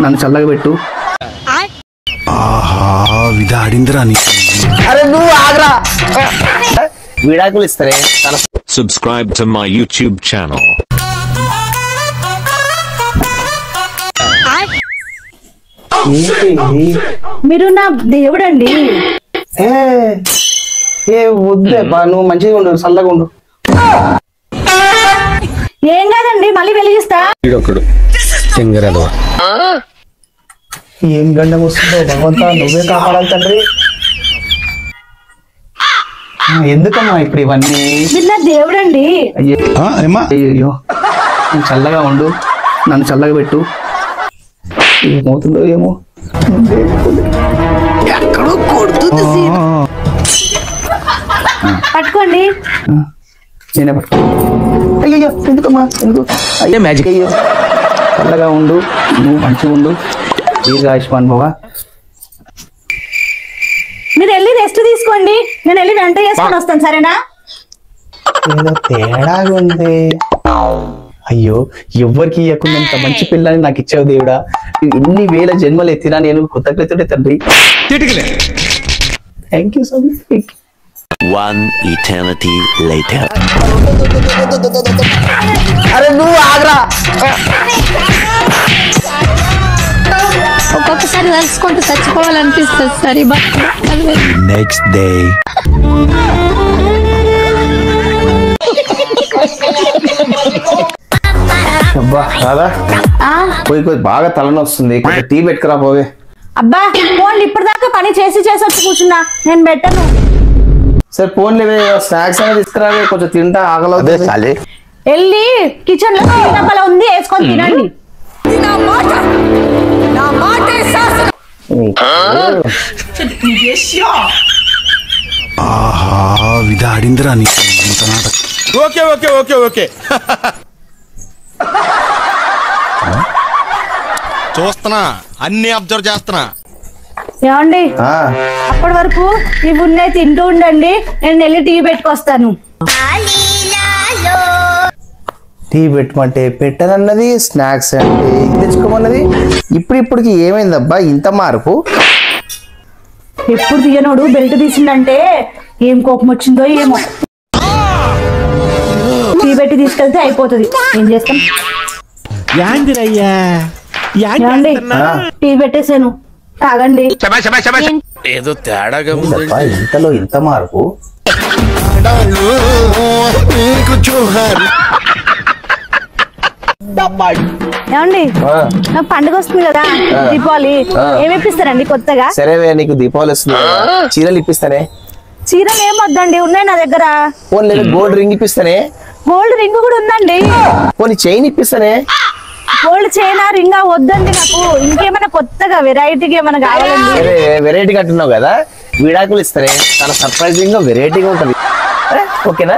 నన్ను చల్లగా పెట్టు. ఆహా విధాడిందిరా నీ. అరే నువ్వు ఆగ్రా. విడాకులు ఇస్తారే. Subscribe to my YouTube channel. మీరు నా దేవుడండి. ఏ వద్దే బా, నువ్వు మంచిగా ఉండు, చల్లగా ఉండు. ఏం కాదండి, మళ్ళీ వెలిగిస్తా. ఏం గండం వస్తుందో భగవంతా, నువ్వే కాపాడాలి తండ్రి. ఎందుకమ్మా ఇప్పుడు ఇవన్నీ? మీరు నా దేవుడండి. అయ్యో నువ్వు చల్లగా ఉండు, నన్ను చల్లగా పెట్టు. ఏమవుతుందో ఏమో. ఎక్కడో కొడుతుంది. పట్టుకోండి. నేనే పట్టుకో. అయ్యో ఎందుకమ్మా, ఎందుకు? అయ్యో మ్యాజిక్. అయ్యో చల్లగా ఉండు, నువ్వు మంచిగా ఉండు. దీర్ఘాయుష్మాన్ భవ. మీరు వెళ్ళి రెస్ట్ తీసుకోండి, నేను వెళ్ళి వంట చేసుకొని వస్తాను, సరేనా? ఏదో తేడాగా ఉంది. అయ్యో ఎవరికి ఇవ్వకుండా ఇంత మంచి పిల్లని నాకు ఇచ్చావు దేవుడా. ఎన్ని వేల జన్మలు ఎత్తినా నేను కృతజ్ఞతుడే తండ్రి. Thank you so much. One eternity later. అరే నువ్వు ఆగ్రా. ఒక్కొక్కసారి తలుచుకుంటూ చచ్చిపోవాలనిపిస్తుంది సరే. Next day. అబ్బా రాదా, పోయి బాగా తలనొస్తుంది, కొంచెం టీ పెట్టుకురా పోవే. అబ్బా ఫోన్లు ఇప్పటిదాకా పని చేసి వచ్చి కూర్చున్నా, నేను పెట్టను. సరే ఫోన్ లేవే, స్నాక్స్ అనేది తీసుకురావే, కొంచెం తింటా ఆగలవుతుంది. వెళ్ళి కిచెన్ లో డబ్బాలో ఉంది, వేసుకొని తినండి. ఆహా విధాడిందిరా నీ. ఇంత నాటకం. ఓకే ఓకే ఓకే ఓకే చూస్తున్నా, అన్ని అబ్జర్వ్ చేస్తున్నా. ఏమండి అప్పటి వరకు ఇవి ఉన్నాయి, తింటూ ఉండండి, నేను వెళ్ళి టీ పెట్టుకొస్తాను. టీ పెట్టమంటే పెట్టనన్నది, స్నాక్స్ అంటే తెచ్చుకోమన్నది. ఇప్పటికి ఏమైందబ్బా ఇంత మార్పు? ఎప్పుడు తీయనోడు బెల్ట్ తీసిందంటే ఏం కోపం వచ్చిందో ఏమో. టీ పెట్టి తీసుకెళ్తే అయిపోతుంది, ఏం చేస్తాం. ఏమండి టీ పెట్టేసాను, తాగండి. ఏదో తేడాగా ఇంతలో ఇంత మార్పు. ఏమండి నాకు పండుగ వస్తుంది కదా, దీపావళి, ఏమి ఇప్పిస్తారండి కొత్తగా? సరేవే, నీకు దీపావళి వస్తుంది, చీరలు ఇప్పిస్తానే. చీరలు ఏం వద్దండి, ఉన్నాయి నా దగ్గర. పోనీ లేదా గోల్డ్ రింగ్ ఇప్పిస్తానే. గోల్డ్ రింగ్ కూడా ఉందండి. పోనీ చైన్ ఇప్పిస్తానే. గోల్డ్ చైన్ రింగ్ వద్దండి నాకు, ఇంకేమైనా కొత్తగా వెరైటీగా ఏమైనా కావాలండి. సరే వెరైటీగా అంటున్నావు కదా, విడాకులు ఇస్తానే, చాలా సర్ప్రైజింగ్ గా వెరైటీగా ఉంటది, ఓకేనా?